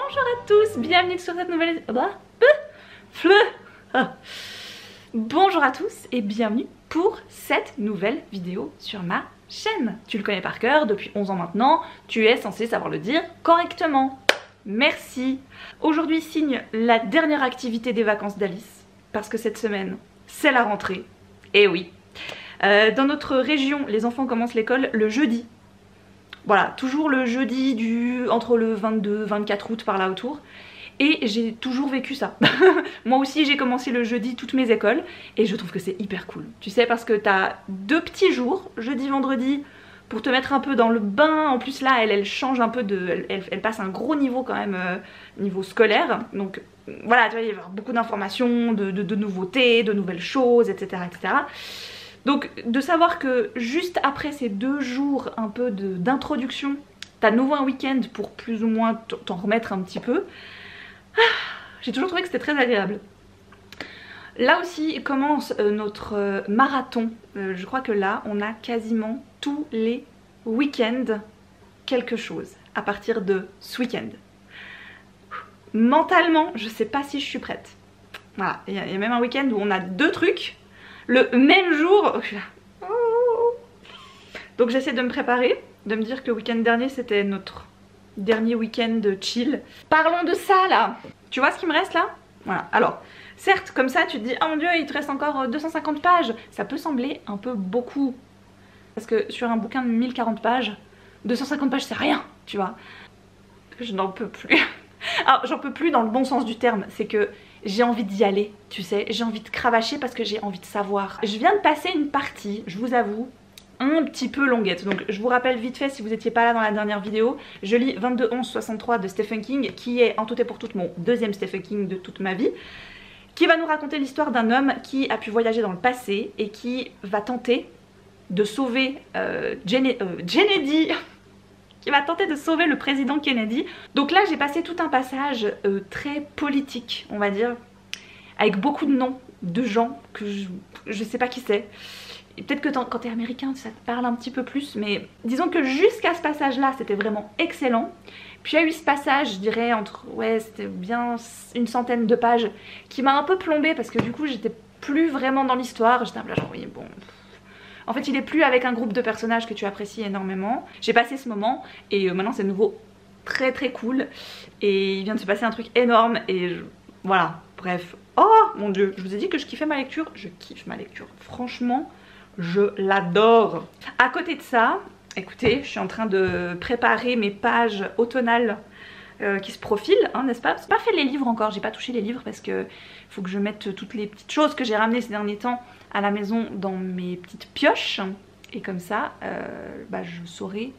Bonjour à tous, bienvenue sur cette nouvelle... Bonjour à tous et bienvenue pour cette nouvelle vidéo sur ma chaîne. Tu le connais par cœur, depuis 11 ans maintenant, tu es censé savoir le dire correctement. Merci. Aujourd'hui signe la dernière activité des vacances d'Alice, parce que cette semaine, c'est la rentrée. Et oui, dans notre région, les enfants commencent l'école le jeudi. Voilà, toujours le jeudi entre le 22-24 août par là autour. Et j'ai toujours vécu ça. Moi aussi j'ai commencé le jeudi toutes mes écoles et je trouve que c'est hyper cool. Tu sais, parce que t'as 2 petits jours, jeudi, vendredi, pour te mettre un peu dans le bain. En plus là, elle change un peu de... Elle passe un gros niveau quand même, niveau scolaire. Donc voilà, tu vois, il va y avoir beaucoup d'informations, de nouveautés, de nouvelles choses, etc. etc. Donc de savoir que juste après ces 2 jours un peu d'introduction, t'as de nouveau un week-end pour plus ou moins t'en remettre un petit peu. J'ai toujours trouvé que c'était très agréable. Là aussi commence notre marathon. Je crois que là on a quasiment tous les week-ends quelque chose à partir de ce week-end. Mentalement je sais pas si je suis prête. Voilà, il y a même un week-end où on a 2 trucs le même jour. Donc j'essaie de me préparer, de me dire que le week-end dernier c'était notre dernier week-end chill. Parlons de ça là. Tu vois ce qui me reste là? Voilà, alors certes comme ça tu te dis oh mon dieu il te reste encore 250 pages. Ça peut sembler un peu beaucoup, parce que sur un bouquin de 1040 pages, 250 pages c'est rien, tu vois. Je n'en peux plus. Alors j'en peux plus dans le bon sens du terme, c'est que j'ai envie d'y aller, tu sais, j'ai envie de cravacher parce que j'ai envie de savoir. Je viens de passer une partie, je vous avoue, un petit peu longuette. Donc je vous rappelle vite fait si vous n'étiez pas là dans la dernière vidéo, je lis 22-11-63 de Stephen King, qui est en tout et pour tout mon deuxième Stephen King de toute ma vie, qui va nous raconter l'histoire d'un homme qui a pu voyager dans le passé et qui va tenter de sauver Kennedy, qui va tenter de sauver le président Kennedy. Donc là j'ai passé tout un passage très politique, on va dire, avec beaucoup de noms de gens que je sais pas qui c'est. Peut-être que quand t'es américain ça te parle un petit peu plus, mais disons que jusqu'à ce passage là c'était vraiment excellent. Puis il y a eu ce passage, je dirais entre, ouais c'était bien une centaine de pages, qui m'a un peu plombée parce que du coup j'étais plus vraiment dans l'histoire. J'étais un peu là genre oui bon... En fait il est plus avec un groupe de personnages que tu apprécies énormément. J'ai passé ce moment et maintenant c'est de nouveau très très cool. Et il vient de se passer un truc énorme et voilà, bref. Oh mon dieu, je vous ai dit que je kiffais ma lecture, je kiffe ma lecture. Franchement, je l'adore. À côté de ça, écoutez, je suis en train de préparer mes pages automnales qui se profilent, hein, n'est-ce pas? J'ai pas fait les livres encore, j'ai pas touché les livres parce que faut que je mette toutes les petites choses que j'ai ramenées ces derniers temps à la maison dans mes petites pioches. Et comme ça, je saurai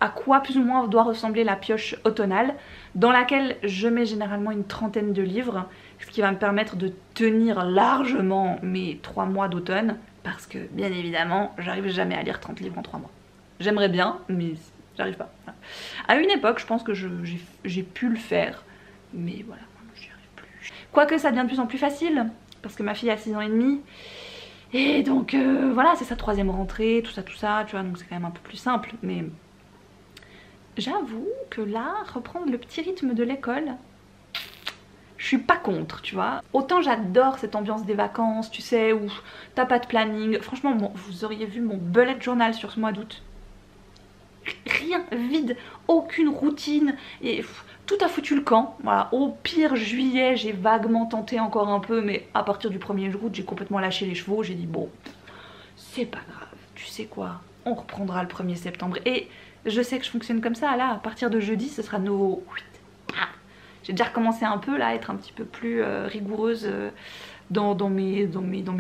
à quoi plus ou moins doit ressembler la pioche automnale, dans laquelle je mets généralement une trentaine de livres, ce qui va me permettre de tenir largement mes 3 mois d'automne, parce que bien évidemment j'arrive jamais à lire 30 livres en 3 mois. J'aimerais bien mais j'arrive pas. Voilà. À une époque je pense que j'ai pu le faire, mais voilà, j'y arrive plus. Quoique ça devient de plus en plus facile, parce que ma fille a 6 ans et demi, et donc voilà, c'est sa 3e rentrée, tout ça, tu vois, donc c'est quand même un peu plus simple. Mais j'avoue que là, reprendre le petit rythme de l'école, je suis pas contre, tu vois. Autant j'adore cette ambiance des vacances, tu sais, où t'as pas de planning. Franchement, bon, vous auriez vu mon bullet journal sur ce mois d'août. Rien, vide, aucune routine, et tout a foutu le camp. Voilà, au pire juillet j'ai vaguement tenté encore un peu, mais à partir du 1er août j'ai complètement lâché les chevaux. J'ai dit bon, c'est pas grave, tu sais quoi, on reprendra le 1er septembre. Et je sais que je fonctionne comme ça, là, à partir de jeudi ce sera de nouveau... J'ai déjà recommencé un peu là, à être un petit peu plus rigoureuse dans mes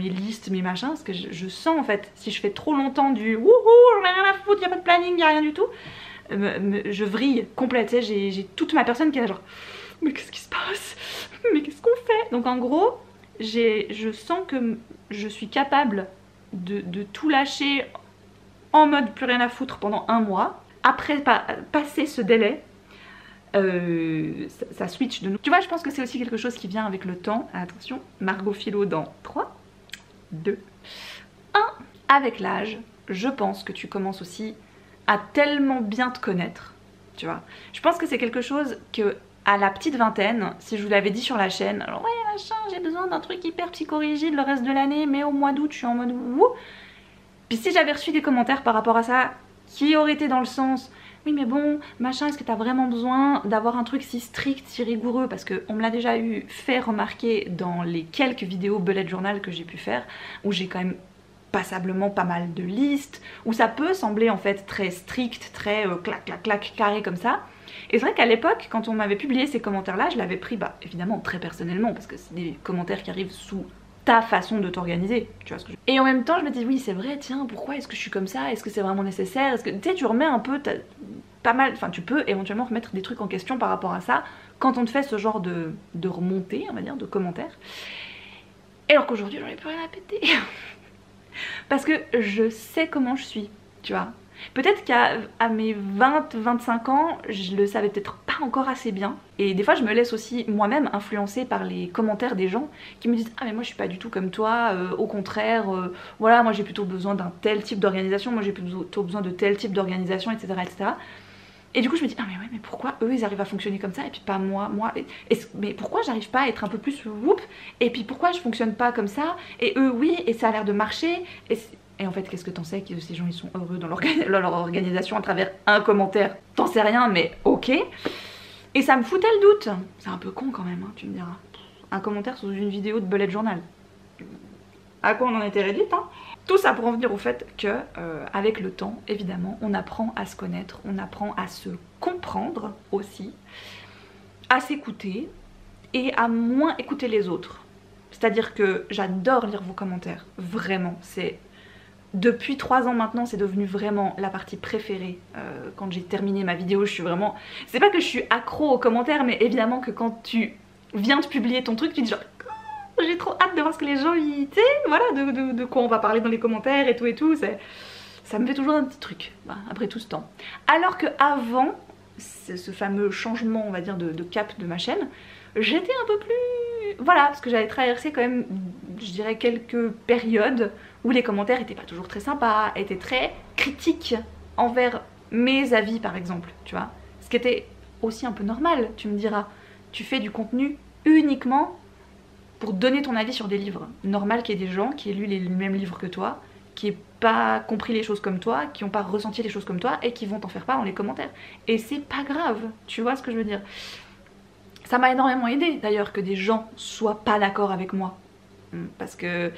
listes, mes machins, parce que je sens en fait, si je fais trop longtemps du wouhou, j'en ai rien à foutre, y a pas de planning, y a rien du tout, je vrille complète, tu sais, j'ai toute ma personne qui est là genre mais qu'est-ce qui se passe, mais qu'est-ce qu'on fait? Donc en gros, je sens que je suis capable de tout lâcher en mode plus rien à foutre pendant 1 mois. Après passer ce délai, ça switch de nous. Tu vois, je pense que c'est aussi quelque chose qui vient avec le temps. Attention, Margot Philo dans 3, 2, 1. Avec l'âge, je pense que tu commences aussi à tellement bien te connaître tu vois. Je pense que c'est quelque chose que à la petite vingtaine, si je vous l'avais dit sur la chaîne, alors ouais machin, j'ai besoin d'un truc hyper psychorigide le reste de l'année, mais au mois d'août je suis en mode ouh. Puis si j'avais reçu des commentaires par rapport à ça qui auraient été dans le sens oui mais bon machin, est-ce que t'as vraiment besoin d'avoir un truc si strict, si rigoureux, parce qu'on me l'a déjà eu fait remarquer dans les quelques vidéos bullet journal que j'ai pu faire, où j'ai quand même passablement pas mal de listes, où ça peut sembler en fait très strict, très clac clac clac carré comme ça. Et c'est vrai qu'à l'époque, quand on m'avait publié ces commentaires-là, je l'avais pris, bah évidemment très personnellement, parce que c'est des commentaires qui arrivent sous ta façon de t'organiser, tu vois ce que je veux dire. Et en même temps, je me dis oui, c'est vrai, tiens, pourquoi est-ce que je suis comme ça? Est-ce que c'est vraiment nécessaire? Est-ce que tu sais, tu remets un peu pas mal, enfin tu peux éventuellement remettre des trucs en question par rapport à ça quand on te fait ce genre de remontée, on va dire, de commentaires. Et alors qu'aujourd'hui, j'en ai plus rien à péter. Parce que je sais comment je suis, tu vois. Peut-être qu'à mes 20-25 ans, je le savais peut-être pas encore assez bien. Et des fois, je me laisse aussi moi-même influencer par les commentaires des gens qui me disent « Ah mais moi je suis pas du tout comme toi, au contraire, voilà, moi j'ai plutôt besoin d'un tel type d'organisation, moi j'ai plutôt besoin de tel type d'organisation, etc. etc. » Et du coup je me dis « Ah mais ouais, mais pourquoi eux ils arrivent à fonctionner comme ça et puis pas moi, mais pourquoi j'arrive pas à être un peu plus whoop, et puis pourquoi je fonctionne pas comme ça, et eux oui, et ça a l'air de marcher, et en fait, qu'est-ce que t'en sais que ces gens ils sont heureux dans leur organisation à travers un commentaire? T'en sais rien, mais ok. Et ça me foutait le doute. C'est un peu con quand même, hein, tu me diras. Un commentaire sous une vidéo de bullet journal. À quoi on en était réduite, hein? Tout ça pour en venir au fait que, avec le temps, évidemment, on apprend à se connaître, on apprend à se comprendre aussi, à s'écouter et à moins écouter les autres. C'est-à-dire que j'adore lire vos commentaires, vraiment, c'est... Depuis 3 ans maintenant, c'est devenu vraiment la partie préférée. Quand j'ai terminé ma vidéo, je suis vraiment... C'est pas que je suis accro aux commentaires, mais évidemment que quand tu viens de publier ton truc, tu dis genre... Oh, j'ai trop hâte de voir ce que les gens, tu sais, voilà, de quoi on va parler dans les commentaires et tout. Ça me fait toujours un petit truc, bah, après tout ce temps. Alors que avant, ce fameux changement, on va dire, de cap de ma chaîne, j'étais un peu plus... Voilà, parce que j'avais traversé quand même, je dirais, quelques périodes où les commentaires étaient pas toujours très sympas, étaient très critiques envers mes avis par exemple, tu vois. Ce qui était aussi un peu normal, tu me diras. Tu fais du contenu uniquement pour donner ton avis sur des livres. Normal qu'il y ait des gens qui aient lu les mêmes livres que toi, qui n'aient pas compris les choses comme toi, qui n'ont pas ressenti les choses comme toi et qui vont t'en faire part dans les commentaires. Et c'est pas grave, tu vois ce que je veux dire. Ça m'a énormément aidé d'ailleurs que des gens soient pas d'accord avec moi. Parce que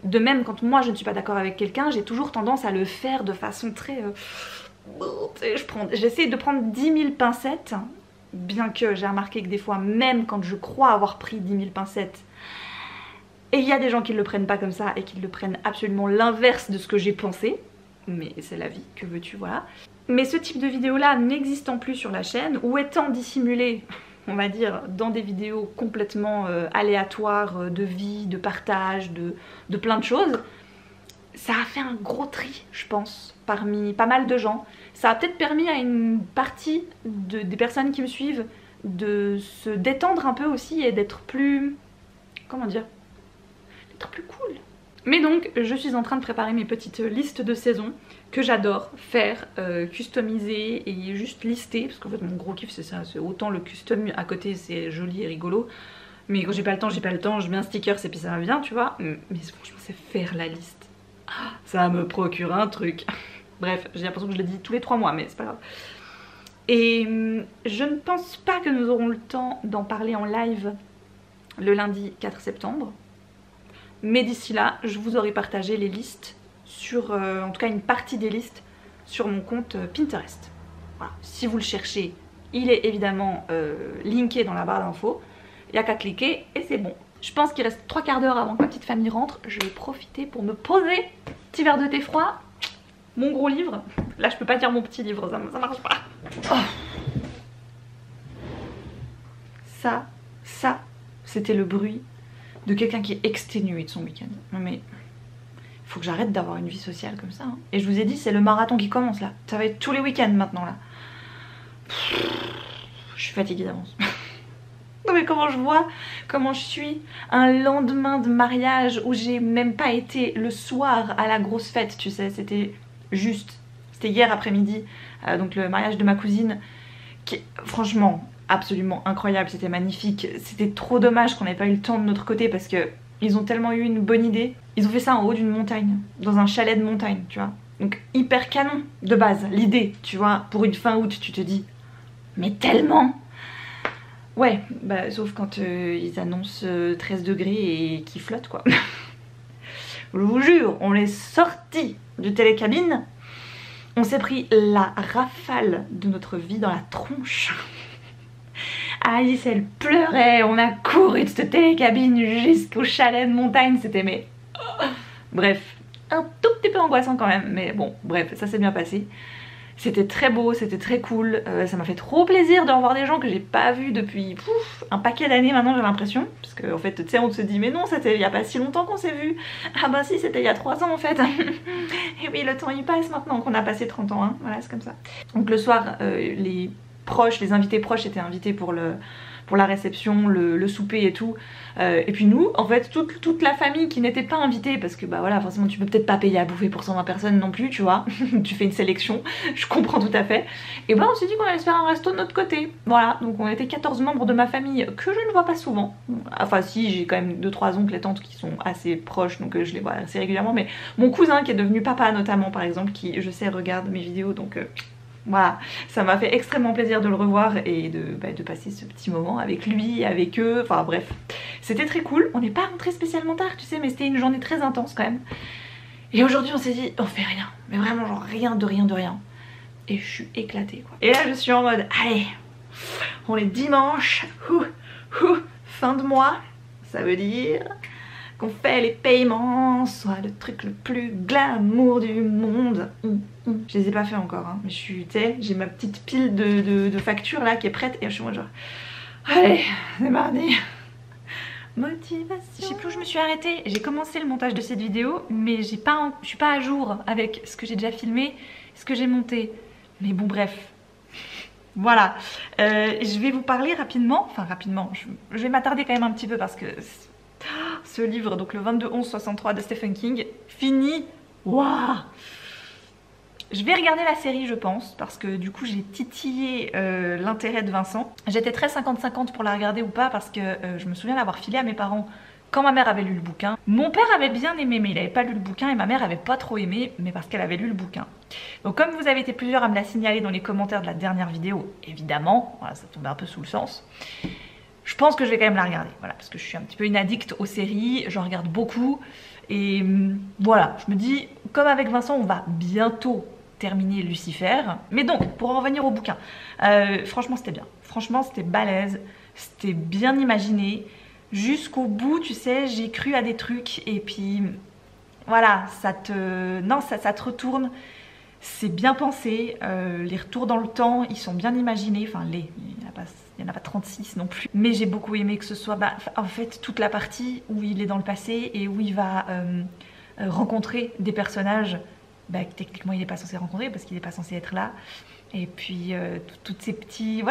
de même quand moi je ne suis pas d'accord avec quelqu'un, j'ai toujours tendance à le faire de façon très... J'essaie de prendre 10 000 pincettes, bien que j'ai remarqué que des fois, même quand je crois avoir pris 10 000 pincettes, et il y a des gens qui ne le prennent pas comme ça et qui le prennent absolument l'inverse de ce que j'ai pensé, mais c'est la vie, que veux-tu, voilà. Mais ce type de vidéo là n'existant plus sur la chaîne, ou étant dissimulé, on va dire, dans des vidéos complètement aléatoires de vie, de partage, de plein de choses, ça a fait un gros tri, je pense, parmi pas mal de gens. Ça a peut-être permis à une partie des personnes qui me suivent de se détendre un peu aussi et d'être plus... comment dire? D'être plus cool. Mais donc, je suis en train de préparer mes petites listes de saison que j'adore faire, customiser et juste lister, parce qu'en fait mon gros kiff c'est ça, c'est autant le custom à côté c'est joli et rigolo, mais quand j'ai pas le temps, je mets un sticker et puis ça va bien, tu vois, mais franchement c'est faire la liste. Ça me procure un truc. Bref, j'ai l'impression que je le dis tous les 3 mois, mais c'est pas grave. Et je ne pense pas que nous aurons le temps d'en parler en live le lundi 4 septembre. Mais d'ici là, je vous aurai partagé les listes sur, en tout cas une partie des listes sur mon compte Pinterest. Voilà. Si vous le cherchez, il est évidemment linké dans la barre d'infos. Il n'y a qu'à cliquer et c'est bon. Je pense qu'il reste 3 quarts d'heure avant que ma petite famille rentre. Je vais profiter pour me poser, petit verre de thé froid, mon gros livre. Là je peux pas dire mon petit livre, ça marche pas. Oh. Ça, c'était le bruit de quelqu'un qui est exténué de son week-end. Non mais, il faut que j'arrête d'avoir une vie sociale comme ça. Hein. Et je vous ai dit, c'est le marathon qui commence là. Ça va être tous les week-ends maintenant là. Je suis fatiguée d'avance. Non mais comment je vois, comment je suis un lendemain de mariage où j'ai même pas été le soir à la grosse fête, tu sais, c'était juste, c'était hier après-midi, donc le mariage de ma cousine, franchement absolument incroyable, c'était magnifique. C'était trop dommage qu'on n'ait pas eu le temps de notre côté parce que ils ont tellement eu une bonne idée. Ils ont fait ça en haut d'une montagne, dans un chalet de montagne, tu vois. Donc hyper canon de base, l'idée, tu vois. Pour une fin août, tu te dis, mais tellement. Ouais, bah sauf quand ils annoncent 13 degrés et qu'ils flottent quoi. Je vous jure, on est sortis du télécabine, on s'est pris la rafale de notre vie dans la tronche. Alice elle pleurait, on a couru de cette télécabine jusqu'au chalet de montagne, c'était mais... Bref, un tout petit peu angoissant quand même, mais bon, bref, ça s'est bien passé. C'était très beau, c'était très cool, ça m'a fait trop plaisir de revoir des gens que j'ai pas vus depuis un paquet d'années maintenant j'ai l'impression. Parce qu'en fait, tu sais, on se dit mais non, c'était il y a pas si longtemps qu'on s'est vus. Ah bah si, c'était il y a 3 ans en fait. Et oui, le temps il passe maintenant qu'on a passé 30 ans, hein. Voilà, c'est comme ça. Donc le soir, les proches, les invités proches étaient invités pour la réception, le souper et tout. Et puis nous, en fait, toute la famille qui n'était pas invitée, parce que bah voilà, forcément tu peux peut-être pas payer à bouffer pour 120 personnes non plus, tu vois. Tu fais une sélection, je comprends tout à fait. Et ben on s'est dit qu'on allait se faire un resto de notre côté. Voilà, donc on était 14 membres de ma famille que je ne vois pas souvent. Enfin si, j'ai quand même 2-3 oncles et tantes qui sont assez proches, donc je les vois assez régulièrement. Mais mon cousin qui est devenu papa notamment par exemple, qui je sais regarde mes vidéos, donc... Voilà, ça m'a fait extrêmement plaisir de le revoir et de passer ce petit moment avec lui, avec eux, enfin bref. C'était très cool, on n'est pas rentré spécialement tard, tu sais, mais c'était une journée très intense quand même. Et aujourd'hui on s'est dit, on fait rien, mais vraiment genre rien de rien de rien. Et je suis éclatée quoi. Et là je suis en mode, allez, on est dimanche, fin de mois, ça veut dire... qu'on fait les paiements, soit le truc le plus glamour du monde. Je les ai pas fait encore, hein. Mais je suis, tu sais, j'ai ma petite pile de factures là qui est prête et je suis moi genre, allez, c'est mardi. Motivation. Je sais plus où je me suis arrêtée. J'ai commencé le montage de cette vidéo, mais je suis pas à jour avec ce que j'ai déjà filmé, ce que j'ai monté. Mais bon, bref. Voilà. Je vais vous parler rapidement, enfin rapidement, je vais m'attarder quand même un petit peu parce que... ce livre, donc le 22-11-63 de Stephen King, fini. Waouh! Je vais regarder la série je pense, parce que du coup j'ai titillé l'intérêt de Vincent. J'étais très 50-50 pour la regarder ou pas, parce que je me souviens l'avoir filé à mes parents quand ma mère avait lu le bouquin. Mon père avait bien aimé, mais il n'avait pas lu le bouquin, et ma mère avait pas trop aimé, mais parce qu'elle avait lu le bouquin. Donc comme vous avez été plusieurs à me la signaler dans les commentaires de la dernière vidéo, évidemment, voilà, ça tombait un peu sous le sens. Je pense que je vais quand même la regarder, voilà, parce que je suis un petit peu une addict aux séries, j'en regarde beaucoup. Et voilà, je me dis, comme avec Vincent, on va bientôt terminer Lucifer. Mais donc, pour en revenir au bouquin, franchement c'était bien. Franchement c'était balèze, c'était bien imaginé. Jusqu'au bout, tu sais, j'ai cru à des trucs et puis voilà, ça te retourne. C'est bien pensé, les retours dans le temps, ils sont bien imaginés, enfin il n'y en a pas 36 non plus. Mais j'ai beaucoup aimé que ce soit, en fait, toute la partie où il est dans le passé et où il va rencontrer des personnages que techniquement il n'est pas censé rencontrer parce qu'il n'est pas censé être là. Et puis tous ces petits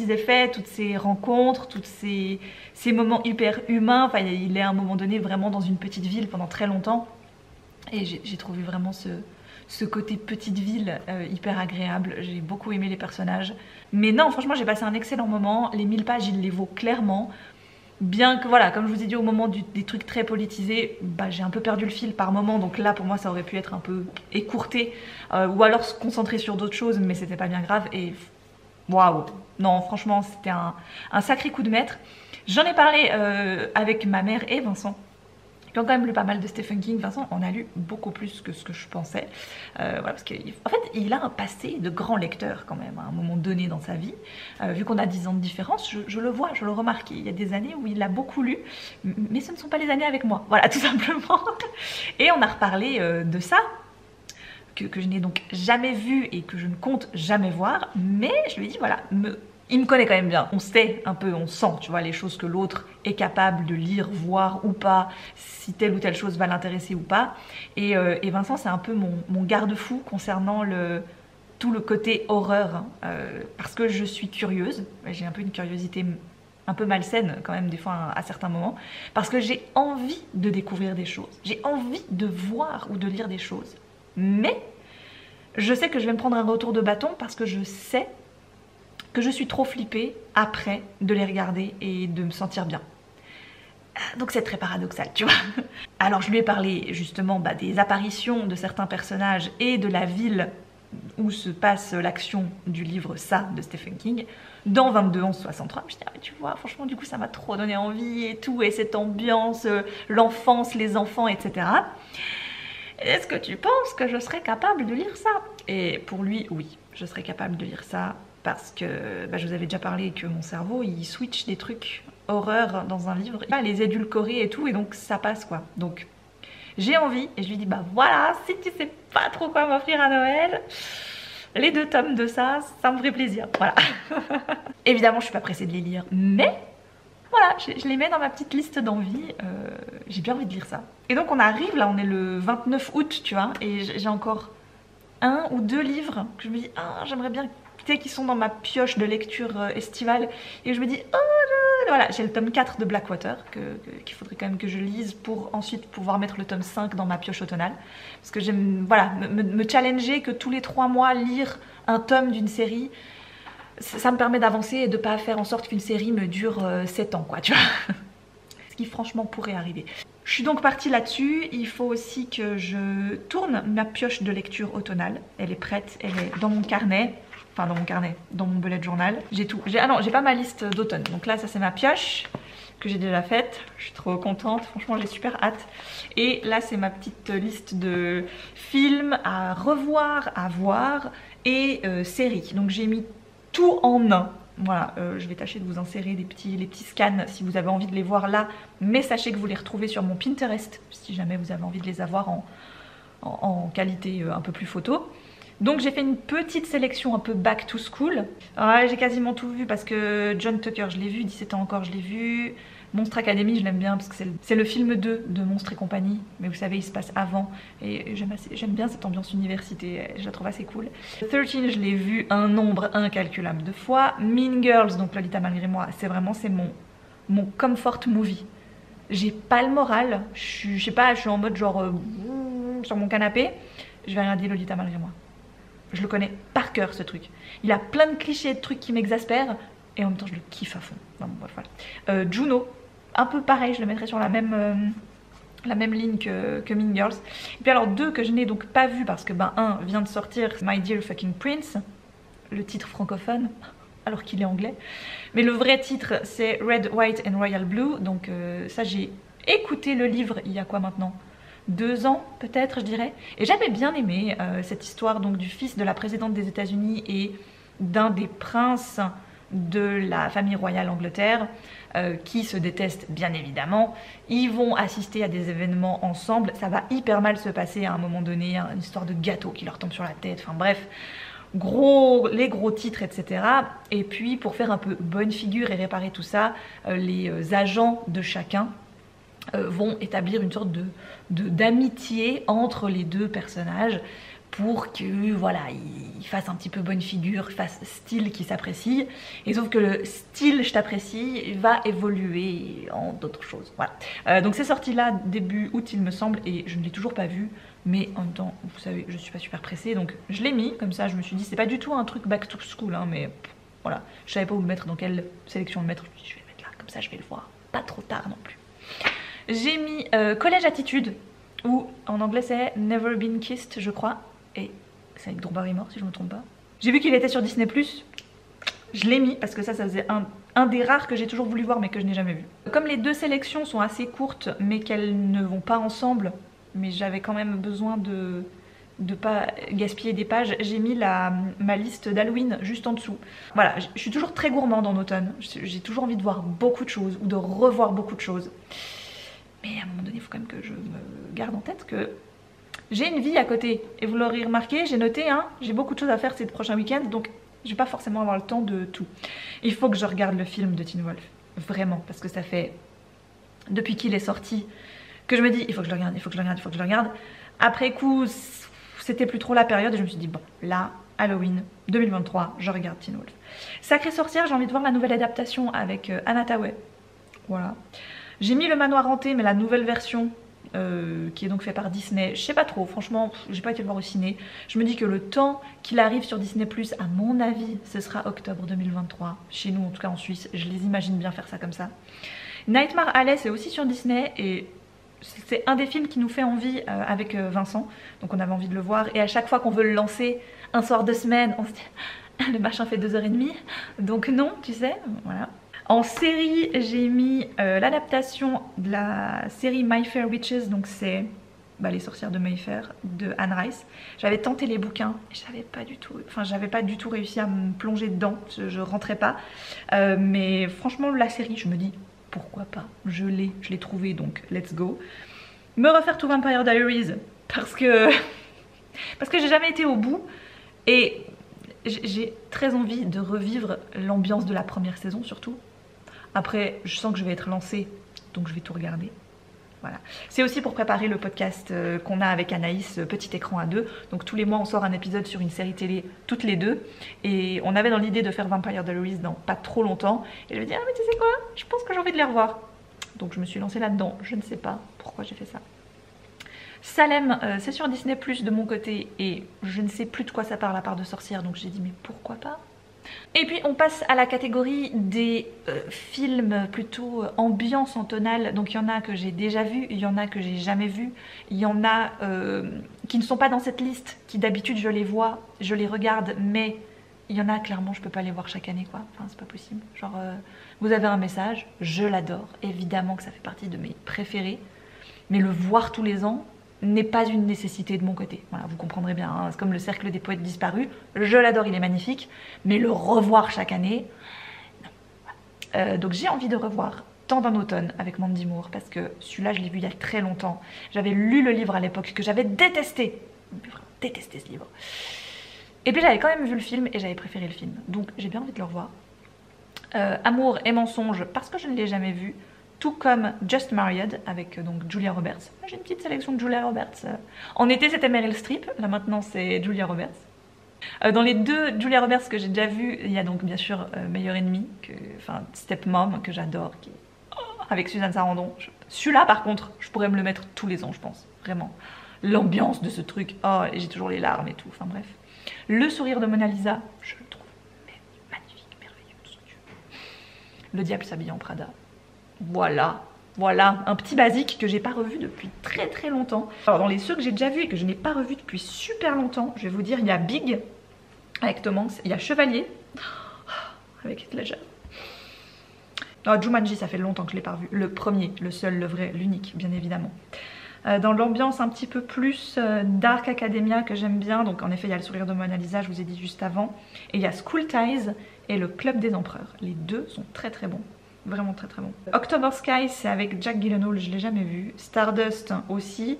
effets, toutes ces rencontres, tous ces moments hyper humains. Enfin, il est à un moment donné vraiment dans une petite ville pendant très longtemps. Et j'ai trouvé vraiment ce côté petite ville hyper agréable. J'ai beaucoup aimé les personnages. Mais non, franchement, j'ai passé un excellent moment. Les 1000 pages, il les vaut clairement. Bien que, voilà, comme je vous ai dit, au moment des trucs très politisés, j'ai un peu perdu le fil par moment. Donc là, pour moi, ça aurait pu être un peu écourté. Ou alors se concentrer sur d'autres choses, mais c'était pas bien grave. Et waouh! Non, franchement, c'était un sacré coup de maître. J'en ai parlé avec ma mère et Vincent, qui ont quand même lu pas mal de Stephen King. Vincent en a lu beaucoup plus que ce que je pensais. Voilà, parce qu'en fait, il a un passé de grand lecteur quand même, à un moment donné dans sa vie. Vu qu'on a 10 ans de différence, je le vois, je le remarque. Il y a des années où il a beaucoup lu, mais ce ne sont pas les années avec moi. Voilà, tout simplement. Et on a reparlé de ça, que je n'ai donc jamais vu et que je ne compte jamais voir. Mais je lui ai dit, voilà, il me connaît quand même bien, on sait un peu, on sent, tu vois, les choses que l'autre est capable de lire, voir ou pas, si telle ou telle chose va l'intéresser ou pas. Et Vincent, c'est un peu mon garde-fou concernant tout le côté horreur, parce que je suis curieuse, j'ai un peu une curiosité un peu malsaine quand même des fois à certains moments, parce que j'ai envie de découvrir des choses, j'ai envie de voir ou de lire des choses, mais je sais que je vais me prendre un retour de bâton parce que je sais que je suis trop flippée après de les regarder et de me sentir bien. Donc c'est très paradoxal, tu vois. Alors je lui ai parlé justement des apparitions de certains personnages et de la ville où se passe l'action du livre Ça de Stephen King dans 22-11-63. Je dis ah, tu vois, franchement du coup ça m'a trop donné envie et tout, et cette ambiance, l'enfance, les enfants, etc. Est-ce que tu penses que je serais capable de lire ça? Et pour lui, oui, je serais capable de lire ça parce que je vous avais déjà parlé que mon cerveau il switch des trucs horreur dans un livre, les édulcorer et tout, et donc ça passe quoi. Donc j'ai envie et je lui dis bah voilà, si tu sais pas trop quoi m'offrir à Noël, les 2 tomes de ça, ça me ferait plaisir, voilà. Évidemment je suis pas pressée de les lire, mais voilà, je les mets dans ma petite liste d'envie, j'ai bien envie de lire ça. Et donc on arrive là, on est le 29 août, tu vois, et j'ai encore 1 ou 2 livres que je me dis ah j'aimerais bien, tu sais, qui sont dans ma pioche de lecture estivale, et je me dis oh voilà, j'ai le tome 4 de Blackwater qu'il faudrait quand même que je lise pour ensuite pouvoir mettre le tome 5 dans ma pioche automnale, parce que j'aime voilà, me challenger, que tous les 3 mois lire un tome d'une série, ça me permet d'avancer et de pas faire en sorte qu'une série me dure 7 ans quoi, tu vois. Ce qui franchement pourrait arriver. Je suis donc partie là-dessus. Il faut aussi que je tourne ma pioche de lecture automnale. Elle est prête, elle est dans mon carnet. Enfin dans mon carnet, dans mon bullet journal. J'ai tout. Ah non, j'ai pas ma liste d'automne. Donc là ça c'est ma pioche que j'ai déjà faite. Je suis trop contente, franchement j'ai super hâte. Et là c'est ma petite liste de films à revoir, à voir et séries. Donc j'ai mis tout en un. Voilà, je vais tâcher de vous insérer les petits scans si vous avez envie de les voir là. Mais sachez que vous les retrouvez sur mon Pinterest si jamais vous avez envie de les avoir en qualité un peu plus photo. Donc j'ai fait une petite sélection un peu back to school. Ouais, j'ai quasiment tout vu parce que John Tucker je l'ai vu, 17 ans encore je l'ai vu. Monstre Academy je l'aime bien parce que c'est le film 2 de Monstre et compagnie. Mais vous savez il se passe avant et j'aime bien cette ambiance université, je la trouve assez cool. 13 je l'ai vu un nombre incalculable de fois. Mean Girls, donc Lolita malgré moi, c'est mon comfort movie. J'ai pas le moral, je sais pas, je suis en mode genre sur mon canapé, je vais regarder Lolita malgré moi. Je le connais par cœur ce truc. Il a plein de clichés, de trucs qui m'exaspèrent et en même temps je le kiffe à fond. Enfin, bon, bref, voilà. Juno, un peu pareil, je le mettrais sur la même ligne que Mean Girls. Et puis alors 2 que je n'ai donc pas vu parce que un vient de sortir, My Dear Fucking Prince, le titre francophone alors qu'il est anglais. Mais le vrai titre c'est Red, White and Royal Blue. Donc ça j'ai écouté le livre il y a quoi maintenant 2 ans peut-être je dirais, et j'avais bien aimé cette histoire donc du fils de la présidente des États-Unis et d'un des princes de la famille royale Angleterre qui se détestent bien évidemment. Ils vont assister à des événements ensemble, ça va hyper mal se passer à un moment donné, une histoire de gâteau qui leur tombe sur la tête, enfin bref, les gros titres etc. Et puis pour faire un peu bonne figure et réparer tout ça, les agents de chacun vont établir une sorte d'amitié entre les 2 personnages pour que voilà, ils fassent un petit peu bonne figure, fassent style qui s'apprécie. Et sauf que le style je t'apprécie va évoluer en d'autres choses. Voilà. Donc c'est sorti là début août il me semble et je ne l'ai toujours pas vu. Mais en même temps, vous savez, je suis pas super pressée donc je l'ai mis comme ça. Je me suis dit c'est pas du tout un truc back to school hein, mais voilà, je savais pas où le mettre, dans quelle sélection le mettre. Je me suis dit je vais le mettre là, comme ça je vais le voir pas trop tard non plus. J'ai mis Collège Attitude, ou en anglais c'est Never Been Kissed je crois, et c'est avec Drew Barrymore si je me trompe pas. J'ai vu qu'il était sur Disney+, je l'ai mis parce que ça faisait un des rares que j'ai toujours voulu voir mais que je n'ai jamais vu. Comme les 2 sélections sont assez courtes mais qu'elles ne vont pas ensemble, mais j'avais quand même besoin de pas gaspiller des pages, j'ai mis ma liste d'Halloween juste en dessous. Voilà, je suis toujours très gourmande en automne, j'ai toujours envie de voir beaucoup de choses ou de revoir beaucoup de choses. Mais à un moment donné, il faut quand même que je me garde en tête que j'ai une vie à côté. Et vous l'aurez remarqué, j'ai noté, hein, j'ai beaucoup de choses à faire ces prochains week-ends, donc je vais pas forcément avoir le temps de tout. Il faut que je regarde le film de Teen Wolf, vraiment, parce que ça fait depuis qu'il est sorti que je me dis il faut que je le regarde, il faut que je le regarde, il faut que je le regarde. Après coup, c'était plus trop la période et je me suis dit bon, là, Halloween 2023, je regarde Teen Wolf. Sacrée sorcière, j'ai envie de voir la nouvelle adaptation avec Anna Thaoué. Voilà. J'ai mis Le Manoir hanté, mais la nouvelle version qui est donc fait par Disney. Je sais pas trop, franchement, j'ai pas été le voir au ciné. Je me dis que le temps qu'il arrive sur Disney+, à mon avis, ce sera octobre 2023. Chez nous, en tout cas en Suisse, je les imagine bien faire ça comme ça. Nightmare Alley, c'est aussi sur Disney et c'est un des films qui nous fait envie avec Vincent. Donc on avait envie de le voir et à chaque fois qu'on veut le lancer, un soir de semaine, on se dit le machin fait 2h30. Donc non, tu sais, voilà. En série, j'ai mis l'adaptation de la série My Fair Witches, donc c'est les sorcières de Mayfair de Anne Rice. J'avais tenté les bouquins et j'avais pas du tout réussi à me plonger dedans, je rentrais pas. Mais franchement la série, je me dis pourquoi pas, je l'ai trouvé, donc let's go. Me refaire tout Vampire Diaries parce que j'ai jamais été au bout et j'ai très envie de revivre l'ambiance de la première saison surtout. Après, je sens que je vais être lancée, donc je vais tout regarder. Voilà. C'est aussi pour préparer le podcast qu'on a avec Anaïs, Petit écran à deux. Donc tous les mois, on sort un épisode sur une série télé, toutes les deux. Et on avait dans l'idée de faire Vampire Diaries dans pas trop longtemps. Et je me dis, ah mais tu sais quoi, je pense que j'ai envie de les revoir. Donc je me suis lancée là-dedans. Je ne sais pas pourquoi j'ai fait ça. Salem, c'est sur Disney+, de mon côté. Et je ne sais plus de quoi ça parle à part de sorcières. Donc j'ai dit, mais pourquoi pas ? Et puis on passe à la catégorie des films plutôt ambiance en tonale. Donc il y en a que j'ai déjà vu, il y en a que j'ai jamais vu, il y en a qui ne sont pas dans cette liste, qui d'habitude je les vois, je les regarde, mais il y en a clairement je peux pas les voir chaque année quoi, enfin c'est pas possible. Genre vous avez un message, je l'adore, évidemment que ça fait partie de mes préférés, mais le voir tous les ans n'est pas une nécessité de mon côté. Voilà, vous comprendrez bien, hein. C'est comme le cercle des poètes disparus, je l'adore, il est magnifique, mais le revoir chaque année, non. Voilà. Donc j'ai envie de revoir Temps d'un automne avec Mandy Moore, parce que celui-là je l'ai vu il y a très longtemps. J'avais lu le livre à l'époque, que j'avais détesté, vraiment détesté ce livre. Et puis j'avais quand même vu le film et j'avais préféré le film, donc j'ai bien envie de le revoir. Amour et mensonge, parce que je ne l'ai jamais vu, tout comme Just Married avec donc Julia Roberts. J'ai une petite sélection de Julia Roberts. En été c'était Meryl Streep, là maintenant c'est Julia Roberts. Dans les deux Julia Roberts que j'ai déjà vues, il y a donc bien sûr Meilleur Ennemi, enfin Stepmom que j'adore, avec Suzanne Sarandon. Celui-là par contre, je pourrais me le mettre tous les ans je pense, vraiment. L'ambiance de ce truc, oh, et j'ai toujours les larmes et tout, enfin bref. Le sourire de Mona Lisa, je le trouve magnifique, merveilleux, tout ce que tu veux. Le diable s'habille en Prada. Voilà, un petit basique que j'ai pas revu depuis très très longtemps. Alors dans les ceux que j'ai déjà vus et que je n'ai pas revu depuis super longtemps, je vais vous dire, il y a Big avec Tom Hanks, il y a Chevalier avec Heath Ledger. Oh, Jumanji, ça fait longtemps que je l'ai pas revu. Le premier, le seul, le vrai, l'unique, bien évidemment. Dans l'ambiance un petit peu plus Dark Academia que j'aime bien, donc en effet il y a le sourire de Mona Lisa, je vous ai dit juste avant, et il y a School Ties et le Club des Empereurs. Les deux sont très très bons. Vraiment très très bon. October Sky, c'est avec Jack Gyllenhaal, je l'ai jamais vu. Stardust aussi.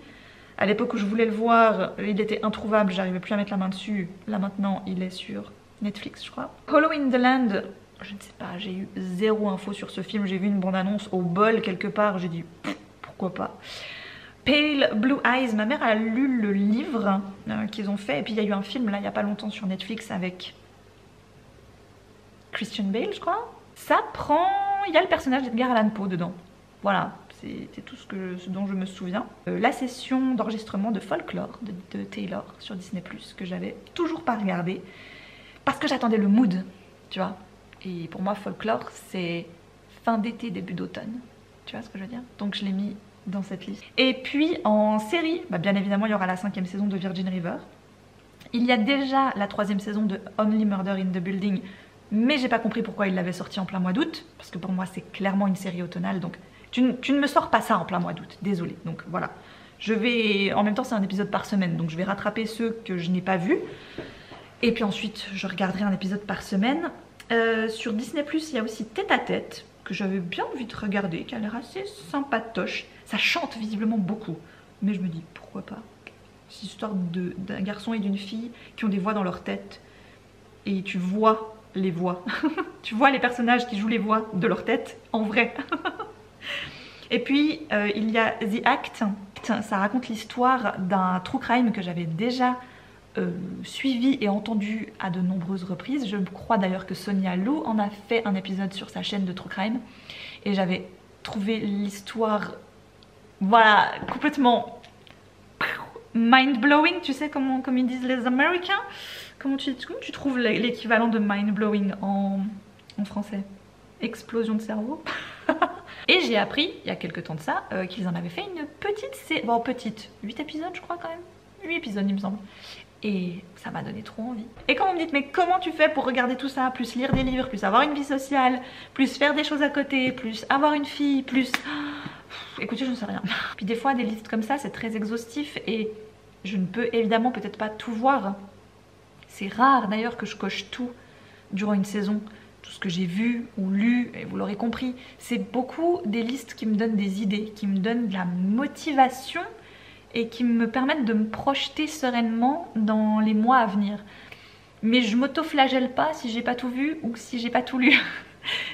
À l'époque où je voulais le voir, il était introuvable, j'arrivais plus à mettre la main dessus. Là maintenant, il est sur Netflix, je crois. Hollow in the Land, je ne sais pas, j'ai eu zéro info sur ce film. J'ai vu une bande-annonce au bol quelque part, j'ai dit pourquoi pas. Pale Blue Eyes, ma mère a lu le livre qu'ils ont fait, et puis il y a eu un film là il y a pas longtemps sur Netflix avec Christian Bale, je crois. Ça prend... Il y a le personnage d'Edgar Allan Poe dedans. Voilà, c'est tout ce dont je me souviens. La session d'enregistrement de Folklore de Taylor sur Disney+, que j'avais toujours pas regardé, parce que j'attendais le mood, tu vois. Et pour moi, Folklore, c'est fin d'été, début d'automne. Tu vois ce que je veux dire? Donc je l'ai mis dans cette liste. Et puis en série, bien évidemment, il y aura la 5e saison de Virgin River. Il y a déjà la 3e saison de Only Murder in the Building, mais j'ai pas compris pourquoi il l'avait sorti en plein mois d'août, parce que pour moi c'est clairement une série automnale, donc tu ne me sors pas ça en plein mois d'août, désolée. Donc voilà, je vais, en même temps c'est un épisode par semaine, donc je vais rattraper ceux que je n'ai pas vus, et puis ensuite je regarderai un épisode par semaine. Sur Disney+, il y a aussi Tête à Tête, que j'avais bien envie de regarder, qui a l'air assez sympatoche. Ça chante visiblement beaucoup, mais je me dis pourquoi pas. C'est l'histoire d'un garçon et d'une fille qui ont des voix dans leur tête, et tu vois les voix. Tu vois les personnages qui jouent les voix de leur tête en vrai. Et puis il y a The Act. Ça raconte l'histoire d'un true crime que j'avais déjà suivi et entendu à de nombreuses reprises. Je crois d'ailleurs que Sonia Lou en a fait un épisode sur sa chaîne de true crime, et j'avais trouvé l'histoire voilà, complètement mind-blowing, tu sais comme ils disent les Américains. Comment tu trouves l'équivalent de mind-blowing en français? Explosion de cerveau. Et j'ai appris, il y a quelques temps de ça, qu'ils en avaient fait une petite série, bon petite, 8 épisodes je crois quand même, 8 épisodes il me semble. Et ça m'a donné trop envie. Et quand vous me dites mais comment tu fais pour regarder tout ça, plus lire des livres, plus avoir une vie sociale, plus faire des choses à côté, plus avoir une fille, plus... Écoutez, je ne sais rien. Puis des fois des listes comme ça c'est très exhaustif et je ne peux évidemment peut-être pas tout voir. C'est rare d'ailleurs que je coche tout durant une saison. Tout ce que j'ai vu ou lu, et vous l'aurez compris, c'est beaucoup des listes qui me donnent des idées, qui me donnent de la motivation et qui me permettent de me projeter sereinement dans les mois à venir. Mais je m'auto-flagelle pas si j'ai pas tout vu ou si j'ai pas tout lu.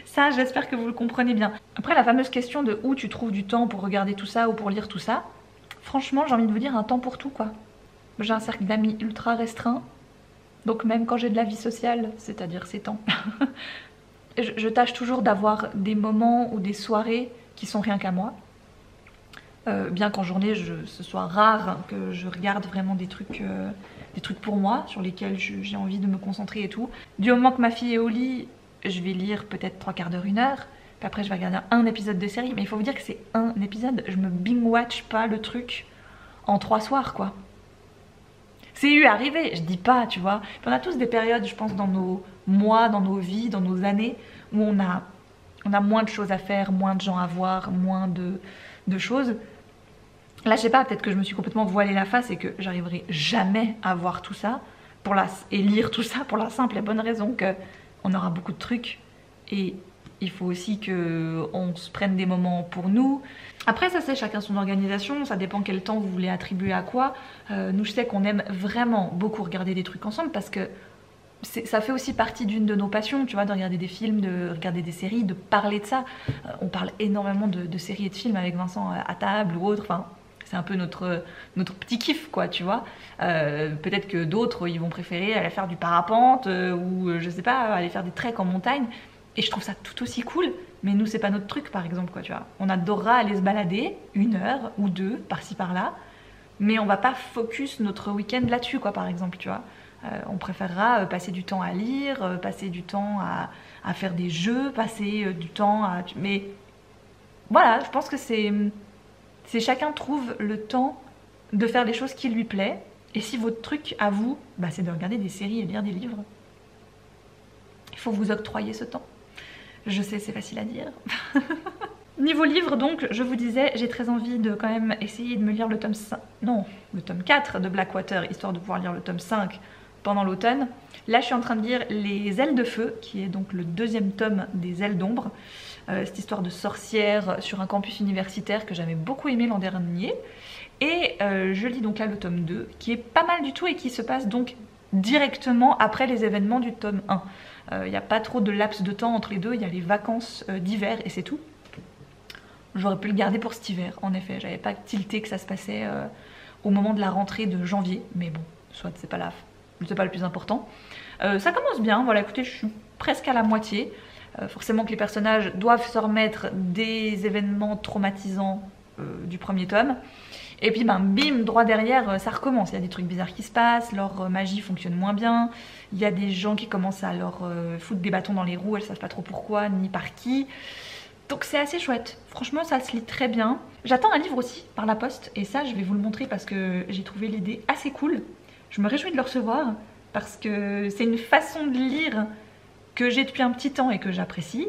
Ça, j'espère que vous le comprenez bien. Après, la fameuse question de où tu trouves du temps pour regarder tout ça ou pour lire tout ça, franchement, j'ai envie de vous dire un temps pour tout, quoi. J'ai un cercle d'amis ultra restreint, donc même quand j'ai de la vie sociale, c'est-à-dire ces temps, je tâche toujours d'avoir des moments ou des soirées qui sont rien qu'à moi. Bien qu'en journée, ce soit rare que je regarde vraiment des trucs pour moi, sur lesquels j'ai envie de me concentrer et tout. Du moment que ma fille est au lit, je vais lire peut-être 3 quarts d'heure, 1 heure. Puis après, je vais regarder un épisode de série. Mais il faut vous dire que c'est un épisode. Je me binge-watch pas le truc en 3 soirs, quoi. C'est eu arrivé, je dis pas, tu vois. Puis on a tous des périodes, je pense, dans nos mois, dans nos vies, dans nos années, où on a moins de choses à faire, moins de gens à voir, moins de choses. Là, je sais pas, peut-être que je me suis complètement voilé la face et que j'arriverai jamais à voir tout ça et lire tout ça pour la simple et bonne raison qu'on aura beaucoup de trucs et il faut aussi qu'on se prenne des moments pour nous. Après ça c'est chacun son organisation, ça dépend quel temps vous voulez attribuer à quoi. Nous je sais qu'on aime vraiment beaucoup regarder des trucs ensemble parce que ça fait aussi partie d'une de nos passions, tu vois, de regarder des films, de regarder des séries, de parler de ça. On parle énormément de séries et de films avec Vincent à table ou autre, enfin c'est un peu notre petit kiff quoi, tu vois. Peut-être que d'autres ils vont préférer aller faire du parapente ou je sais pas, aller faire des treks en montagne. Et je trouve ça tout aussi cool, mais nous c'est pas notre truc par exemple quoi, tu vois. On adorera aller se balader 1 heure ou 2 par-ci par-là, mais on va pas focus notre week-end là-dessus quoi par exemple, tu vois. On préférera passer du temps à lire, passer du temps à faire des jeux, passer du temps à... Mais voilà, je pense que c'est chacun trouve le temps de faire des choses qui lui plaît. Et si votre truc à vous, bah, c'est de regarder des séries et lire des livres, il faut vous octroyer ce temps. Je sais, c'est facile à dire. Niveau livre, donc, je vous disais, j'ai très envie de quand même essayer de me lire le tome 5, non, le tome 4 de Blackwater, histoire de pouvoir lire le tome 5 pendant l'automne. Là, je suis en train de lire Les Ailes de Feu, qui est donc le 2e tome des Ailes d'Ombre. Cette histoire de sorcière sur un campus universitaire que j'avais beaucoup aimé l'an dernier. Et je lis donc là le tome 2, qui est pas mal du tout et qui se passe donc directement après les événements du tome 1. Il n'y a pas trop de laps de temps entre les deux, il y a les vacances d'hiver et c'est tout. J'aurais pu le garder pour cet hiver, en effet. J'avais pas tilté que ça se passait au moment de la rentrée de janvier. Mais bon, soit c'est pas le plus important. Ça commence bien, voilà, écoutez, je suis presque à la moitié. Forcément que les personnages doivent se remettre des événements traumatisants du 1er tome. Et puis ben, bim, droit derrière, ça recommence. Il y a des trucs bizarres qui se passent, leur magie fonctionne moins bien. Il y a des gens qui commencent à leur foutre des bâtons dans les roues, elles savent pas trop pourquoi, ni par qui. Donc c'est assez chouette. Franchement, ça se lit très bien. J'attends un livre aussi par la poste, et ça, je vais vous le montrer parce que j'ai trouvé l'idée assez cool. Je me réjouis de le recevoir parce que c'est une façon de lire que j'ai depuis un petit temps et que j'apprécie.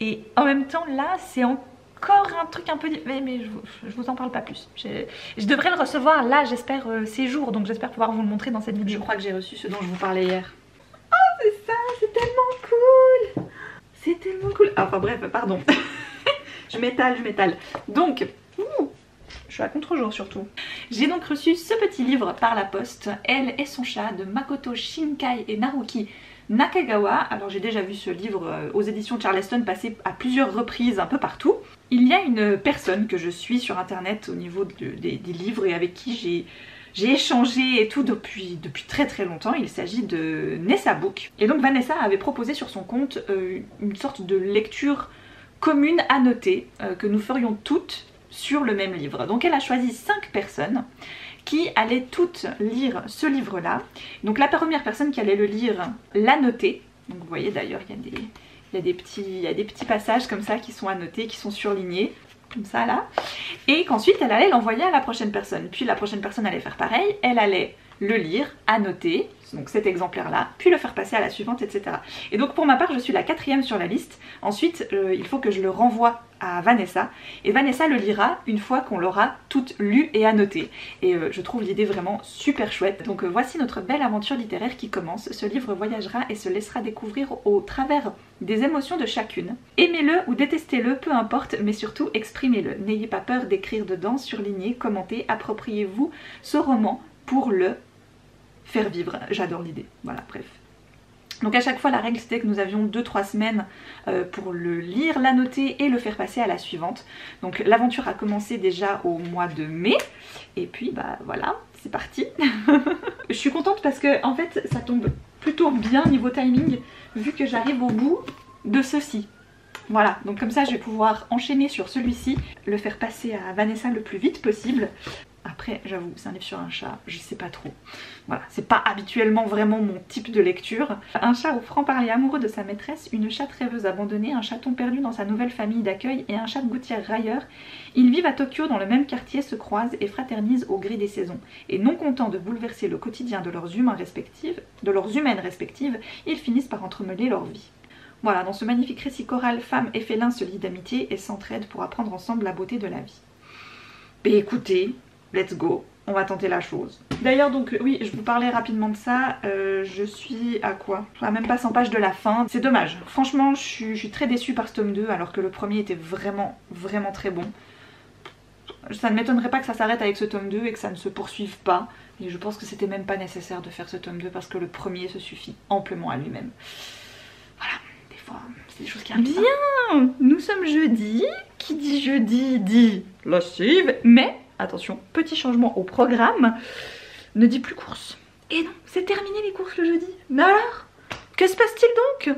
Et en même temps, là, c'est encore un truc un peu... Mais je vous en parle pas plus. Je devrais le recevoir là, j'espère, ces jours. Donc j'espère pouvoir vous le montrer dans cette vidéo. Je crois que j'ai reçu ce dont je vous parlais hier. Oh, c'est ça, c'est tellement cool. C'est tellement cool. Enfin bref, pardon. je m'étale. Donc, je suis à contre-jour surtout. J'ai donc reçu ce petit livre par la poste, Elle et son chat, de Makoto Shinkai et Naruki Nakagawa. Alors j'ai déjà vu ce livre aux éditions Charleston passer à plusieurs reprises un peu partout. Il y a une personne que je suis sur internet au niveau des livres et avec qui j'ai échangé et tout depuis très très longtemps. Il s'agit de Nessa Book. Et donc Vanessa avait proposé sur son compte une sorte de lecture commune à noter que nous ferions toutes sur le même livre. Donc elle a choisi 5 personnes qui allaient toutes lire ce livre-là. Donc la première personne qui allait le lire l'a noté. Donc vous voyez d'ailleurs il y a des petits passages comme ça qui sont annotés, qui sont surlignés. Comme ça là. Et qu'ensuite elle allait l'envoyer à la prochaine personne. Puis la prochaine personne allait faire pareil. Elle allait le lire, annoter, donc cet exemplaire-là, puis le faire passer à la suivante, etc. Et donc pour ma part, je suis la 4e sur la liste. Ensuite, il faut que je le renvoie à Vanessa. Et Vanessa le lira une fois qu'on l'aura toute lue et annotée. Et je trouve l'idée vraiment super chouette. Donc voici notre belle aventure littéraire qui commence. Ce livre voyagera et se laissera découvrir au travers des émotions de chacune. Aimez-le ou détestez-le, peu importe, mais surtout exprimez-le. N'ayez pas peur d'écrire dedans, surlignez, commentez, appropriez-vous ce roman pour le faire vivre. J'adore l'idée. Voilà, bref. Donc à chaque fois la règle c'était que nous avions 2-3 semaines pour le lire, l'annoter et le faire passer à la suivante. Donc l'aventure a commencé déjà au mois de mai et puis bah voilà, c'est parti. Je suis contente parce que en fait ça tombe plutôt bien niveau timing vu que j'arrive au bout de ceci. Voilà, donc comme ça je vais pouvoir enchaîner sur celui-ci, le faire passer à Vanessa le plus vite possible. Après, j'avoue, c'est un livre sur un chat, je sais pas trop. Voilà, c'est pas habituellement vraiment mon type de lecture. Un chat au franc-parler amoureux de sa maîtresse, une chatte rêveuse abandonnée, un chaton perdu dans sa nouvelle famille d'accueil et un chat de gouttière railleur. Ils vivent à Tokyo dans le même quartier, se croisent et fraternisent au gré des saisons. Et non contents de bouleverser le quotidien de leurs humaines respectives, ils finissent par entremêler leur vie. Voilà, dans ce magnifique récit choral, femmes et félins se lient d'amitié et s'entraident pour apprendre ensemble la beauté de la vie. Mais écoutez, let's go, on va tenter la chose. D'ailleurs donc oui, je vous parlais rapidement de ça, je suis à quoi? Même pas 100 pages de la fin, c'est dommage. Franchement je suis très déçue par ce tome 2 alors que le premier était vraiment très bon. Ça ne m'étonnerait pas que ça s'arrête avec ce tome 2 et que ça ne se poursuive pas. Et je pense que c'était même pas nécessaire de faire ce tome 2 parce que le premier se suffit amplement à lui-même. Voilà, des fois c'est des choses qui arrivent. Bien, nous sommes jeudi, qui dit jeudi dit lessive, mais attention, petit changement au programme, ne dit plus course. Et non, c'est terminé les courses le jeudi. Mais alors, que se passe-t-il donc?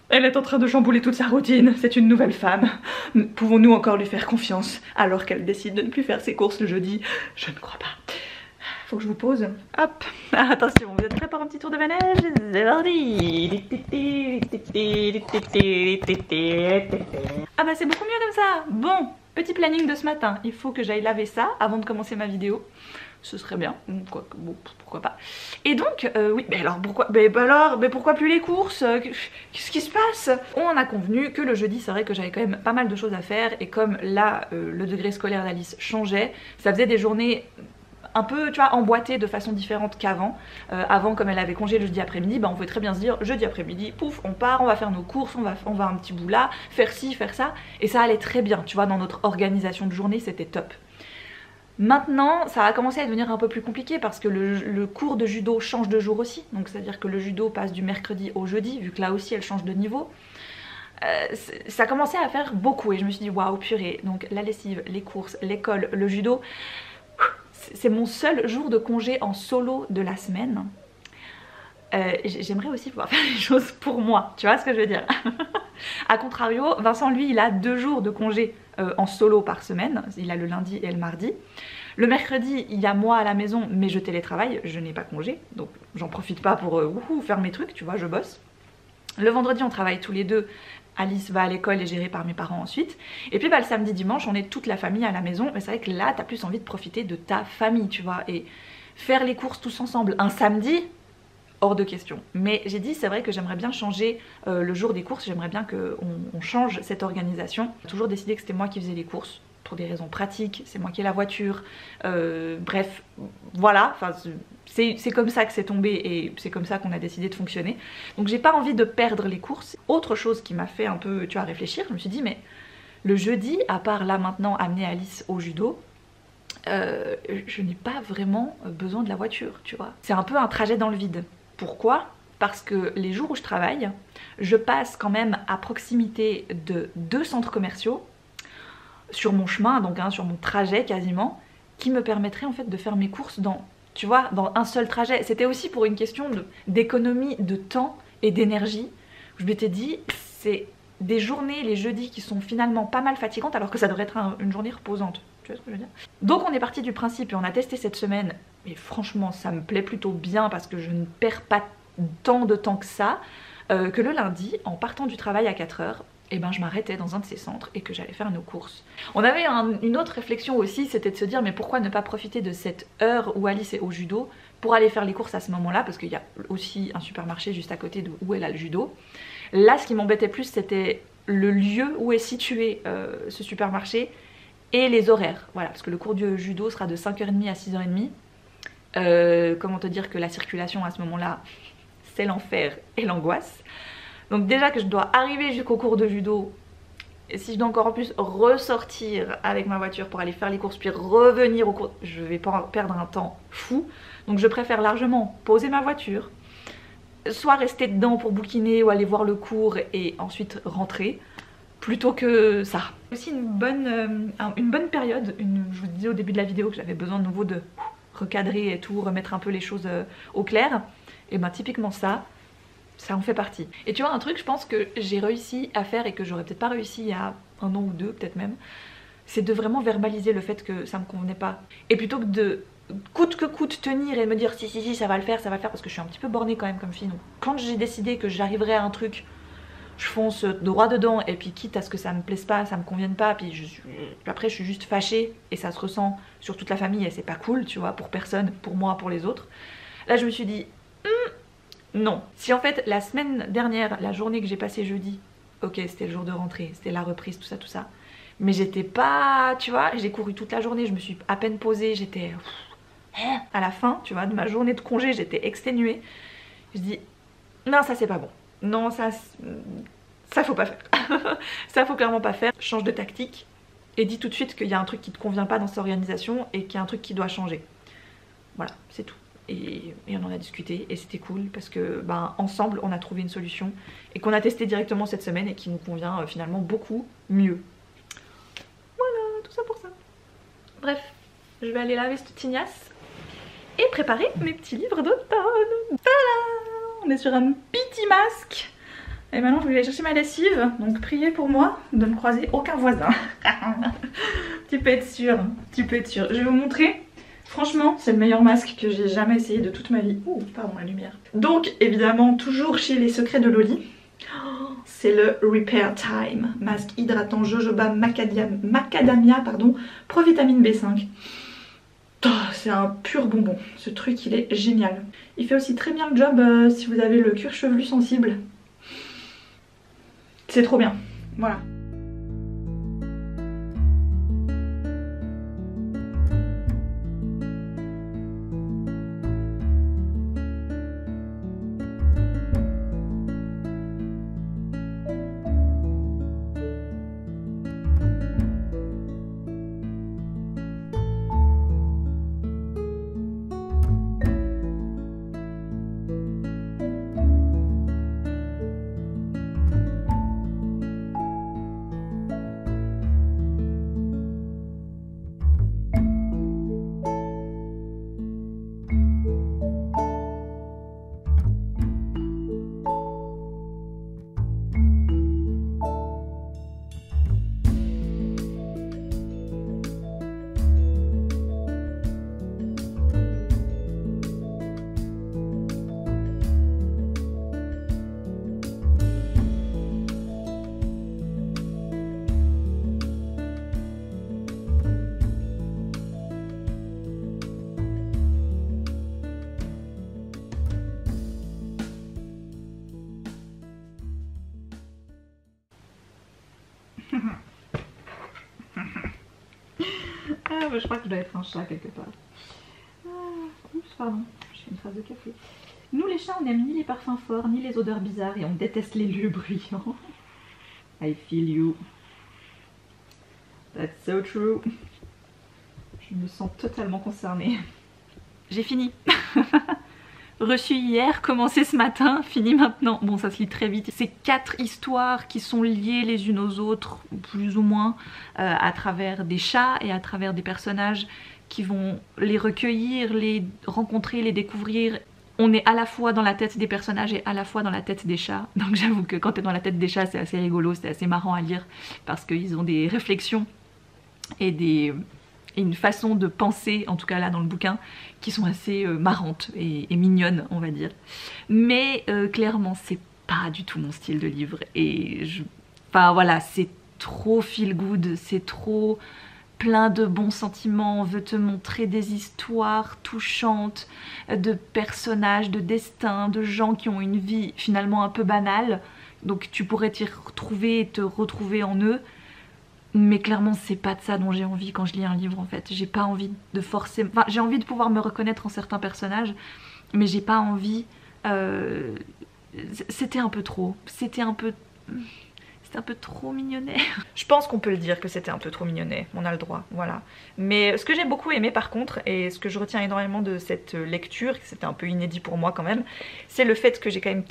Elle est en train de chambouler toute sa routine, c'est une nouvelle femme. Pouvons-nous encore lui faire confiance alors qu'elle décide de ne plus faire ses courses le jeudi? Je ne crois pas. Faut que je vous pose. Hop, attention, vous êtes prêts pour un petit tour de manège? C'est parti. Ah bah c'est beaucoup mieux comme ça. Bon, petit planning de ce matin. Il faut que j'aille laver ça avant de commencer ma vidéo. Ce serait bien, bon, pourquoi pas. Et donc, oui, mais alors pourquoi, mais pourquoi plus les courses? Qu'est-ce qui se passe? On a convenu que le jeudi, c'est vrai que j'avais quand même pas mal de choses à faire. Et comme là, le degré scolaire d'Alice changeait, ça faisait des journées un peu, tu vois, emboîtée de façon différente qu'avant. Avant, comme elle avait congé le jeudi après-midi, bah on pouvait très bien se dire jeudi après-midi, pouf, on part, on va faire nos courses, on va un petit bout là, faire ci, faire ça. Et ça allait très bien, tu vois, dans notre organisation de journée, c'était top. Maintenant, ça a commencé à devenir un peu plus compliqué parce que le cours de judo change de jour aussi. Donc c'est-à-dire que le judo passe du mercredi au jeudi, vu que là aussi elle change de niveau. Ça commençait à faire beaucoup et je me suis dit waouh purée. Donc la lessive, les courses, l'école, le judo, c'est mon seul jour de congé en solo de la semaine. J'aimerais aussi pouvoir faire les choses pour moi, tu vois ce que je veux dire. A contrario, Vincent lui il a 2 jours de congé en solo par semaine, il a le lundi et le mardi. Le mercredi il y a moi à la maison mais je télétravaille, je n'ai pas congé, donc j'en profite pas pour faire mes trucs, tu vois, je bosse. Le vendredi on travaille tous les deux, Alice va à l'école et gérée par mes parents ensuite. Et puis bah, le samedi dimanche on est toute la famille à la maison, mais c'est vrai que là t'as plus envie de profiter de ta famille, tu vois, et faire les courses tous ensemble un samedi, hors de question. Mais j'ai dit c'est vrai que j'aimerais bien changer le jour des courses, j'aimerais bien qu'on change cette organisation. J'ai toujours décidé que c'était moi qui faisais les courses pour des raisons pratiques, c'est moi qui ai la voiture, bref, voilà, enfin, c'est comme ça que c'est tombé et c'est comme ça qu'on a décidé de fonctionner. Donc j'ai pas envie de perdre les courses. Autre chose qui m'a fait un peu, tu vois, réfléchir, je me suis dit mais le jeudi, à part là maintenant amener Alice au judo, je n'ai pas vraiment besoin de la voiture, tu vois. C'est un peu un trajet dans le vide. Pourquoi? Parce que les jours où je travaille, je passe quand même à proximité de 2 centres commerciaux sur mon chemin, donc hein, sur mon trajet quasiment, qui me permettrait en fait de faire mes courses dans, tu vois, dans un seul trajet. C'était aussi pour une question d'économie de temps et d'énergie. Je m'étais dit, c'est des journées, les jeudis, qui sont finalement pas mal fatigantes alors que ça devrait être une journée reposante. Tu vois ce que je veux dire? Donc on est parti du principe et on a testé cette semaine et franchement ça me plaît plutôt bien parce que je ne perds pas tant de temps que ça, que le lundi, en partant du travail à 4 h, et ben je m'arrêtais dans un de ces centres et que j'allais faire nos courses. On avait une autre réflexion aussi, c'était de se dire mais pourquoi ne pas profiter de cette heure où Alice est au judo pour aller faire les courses à ce moment-là, parce qu'il y a aussi un supermarché juste à côté où elle a le judo. Là ce qui m'embêtait plus c'était le lieu où est situé ce supermarché et les horaires, voilà, parce que le cours du judo sera de 5h30 à 6h30. Comment te dire que la circulation à ce moment-là, c'est l'enfer et l'angoisse. Donc déjà que je dois arriver jusqu'au cours de judo, et si je dois encore en plus ressortir avec ma voiture pour aller faire les courses puis revenir au cours, je vais pas perdre un temps fou. Donc je préfère largement poser ma voiture, soit rester dedans pour bouquiner ou aller voir le cours et ensuite rentrer, plutôt que ça. Aussi une bonne période, je vous disais au début de la vidéo que j'avais besoin de nouveau de recadrer et tout, remettre un peu les choses au clair. Et ben typiquement ça en fait partie. Et tu vois un truc je pense que j'ai réussi à faire et que j'aurais peut-être pas réussi il y a 1 an ou 2 peut-être même, c'est de vraiment verbaliser le fait que ça me convenait pas. Et plutôt que de coûte que coûte tenir et me dire si ça va le faire, parce que je suis un petit peu bornée quand même comme fille. Donc quand j'ai décidé que j'arriverais à un truc, je fonce droit dedans et puis quitte à ce que ça me plaise pas, ça me convienne pas, puis après je suis juste fâchée et ça se ressent sur toute la famille et c'est pas cool, tu vois, pour personne, pour moi, pour les autres. Là je me suis dit non. Si en fait la semaine dernière, la journée que j'ai passée jeudi, ok c'était le jour de rentrée, c'était la reprise, tout ça, mais j'étais pas, tu vois, j'ai couru toute la journée, je me suis à peine posée, j'étais à la fin, tu vois, de ma journée de congé, j'étais exténuée. Je dis non ça c'est pas bon, non ça faut pas faire, ça faut clairement pas faire, change de tactique et dis tout de suite qu'il y a un truc qui te convient pas dans cette organisation et qu'il y a un truc qui doit changer. Voilà, c'est tout. Et on en a discuté et c'était cool parce que ben, ensemble on a trouvé une solution et qu'on a testé directement cette semaine et qui nous convient finalement beaucoup mieux. Voilà, tout ça pour ça. Bref, je vais aller laver cette tignasse et préparer mes petits livres d'automne. Voilà, on est sur un petit masque. Et maintenant je vais aller chercher ma lessive, donc priez pour moi de ne croiser aucun voisin. Tu peux être sûr, tu peux être sûr. Je vais vous montrer. Franchement, c'est le meilleur masque que j'ai jamais essayé de toute ma vie. Ouh, pardon, la lumière. Donc, évidemment, toujours chez Les Secrets de Loli. C'est le Repair Time. Masque hydratant jojoba macadamia, pardon, provitamine B5. Oh, c'est un pur bonbon. Ce truc, il est génial. Il fait aussi très bien le job si vous avez le cuir chevelu sensible. C'est trop bien. Voilà. Ah, bah, je crois que je dois être un chat quelque part. Oups, pardon, j'ai fait une phrase de café. Nous les chats, on n'aime ni les parfums forts, ni les odeurs bizarres et on déteste les lieux bruyants. I feel you. That's so true. Je me sens totalement concernée. J'ai fini. Reçu hier, commencé ce matin, fini maintenant. Bon, ça se lit très vite. C'est 4 histoires qui sont liées les unes aux autres, plus ou moins, à travers des chats et à travers des personnages qui vont les recueillir, les rencontrer, les découvrir on est à la fois dans la tête des personnages et à la fois dans la tête des chats. Donc j'avoue que quand t'es dans la tête des chats, c'est assez rigolo, c'est assez marrant à lire parce qu'ils ont des réflexions et une façon de penser, en tout cas là dans le bouquin, qui sont assez marrantes et mignonnes, on va dire. Mais clairement, c'est pas du tout mon style de livre. Et enfin voilà, c'est trop feel good, c'est trop plein de bons sentiments, on veut te montrer des histoires touchantes, de personnages, de destins, de gens qui ont une vie finalement un peu banale, donc tu pourrais t'y retrouver et te retrouver en eux, mais clairement c'est pas de ça dont j'ai envie quand je lis un livre en fait. J'ai pas envie de forcer, enfin j'ai envie de pouvoir me reconnaître en certains personnages, mais j'ai pas envie, c'était un peu trop, c'était un peu trop mignonnet. Je pense qu'on peut le dire que c'était un peu trop mignonnet, on a le droit, voilà. Mais ce que j'ai beaucoup aimé par contre, et ce que je retiens énormément de cette lecture, c'était un peu inédit pour moi quand même, c'est le fait que j'ai quand même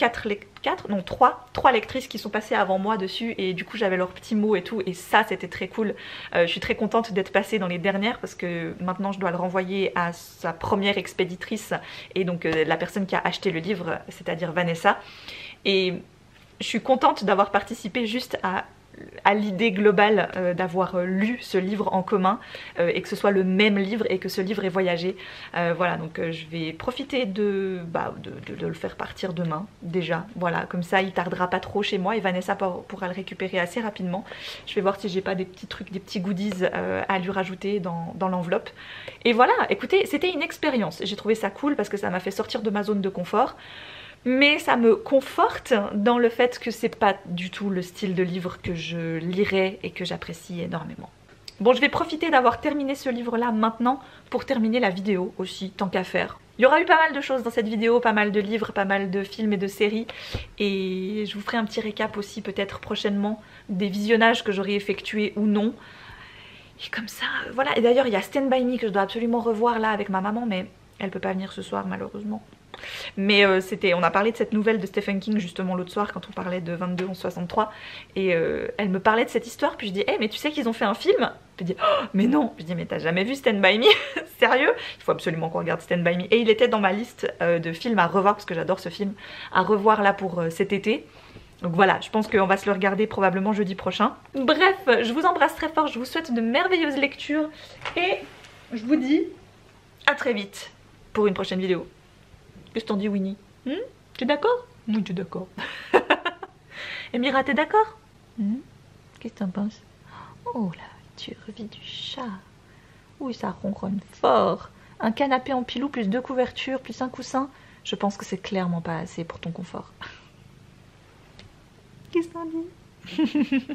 trois lectrices qui sont passées avant moi dessus, et du coup j'avais leurs petits mots et tout, et ça c'était très cool. Je suis très contente d'être passée dans les dernières parce que maintenant je dois le renvoyer à sa première expéditrice, et donc la personne qui a acheté le livre, c'est-à-dire Vanessa. Et je suis contente d'avoir participé juste à l'idée globale d'avoir lu ce livre en commun et que ce soit le même livre et que ce livre ait voyagé. Voilà, donc je vais profiter de le faire partir demain déjà. Voilà, comme ça il tardera pas trop chez moi et Vanessa pourra le récupérer assez rapidement. Je vais voir si j'ai pas des petits trucs, des petits goodies à lui rajouter dans l'enveloppe. Et voilà, écoutez, c'était une expérience. J'ai trouvé ça cool parce que ça m'a fait sortir de ma zone de confort. Mais ça me conforte dans le fait que c'est pas du tout le style de livre que je lirais et que j'apprécie énormément. Bon, je vais profiter d'avoir terminé ce livre-là maintenant pour terminer la vidéo aussi, tant qu'à faire. Il y aura eu pas mal de choses dans cette vidéo, pas mal de livres, pas mal de films et de séries. Et je vous ferai un petit récap aussi peut-être prochainement des visionnages que j'aurai effectués ou non. Et comme ça, voilà. Et d'ailleurs, il y a Stand By Me que je dois absolument revoir là avec ma maman, mais elle peut pas venir ce soir malheureusement. Mais on a parlé de cette nouvelle de Stephen King justement l'autre soir quand on parlait de 22-11-63 et elle me parlait de cette histoire, puis je dis hey, mais tu sais qu'ils ont fait un film? Elle dit oh, mais non. Je dis mais t'as jamais vu Stand By Me? Sérieux? Il faut absolument qu'on regarde Stand By Me. Et il était dans ma liste de films à revoir parce que j'adore ce film, à revoir là pour cet été. Donc voilà, je pense qu'on va se le regarder probablement jeudi prochain. Bref, je vous embrasse très fort, je vous souhaite de merveilleuses lectures et je vous dis à très vite pour une prochaine vidéo. Qu'est-ce que t'en dis, Winnie? Tu es d'accord? Oui, tu es d'accord. Emira, t'es d'accord? Qu'est-ce que t'en penses? Oh là, tu revis du chat. Oui, ça ronronne fort. Un canapé en pilou, plus 2 couvertures, plus un coussin. Je pense que c'est clairement pas assez pour ton confort. Qu'est-ce que t'en dis?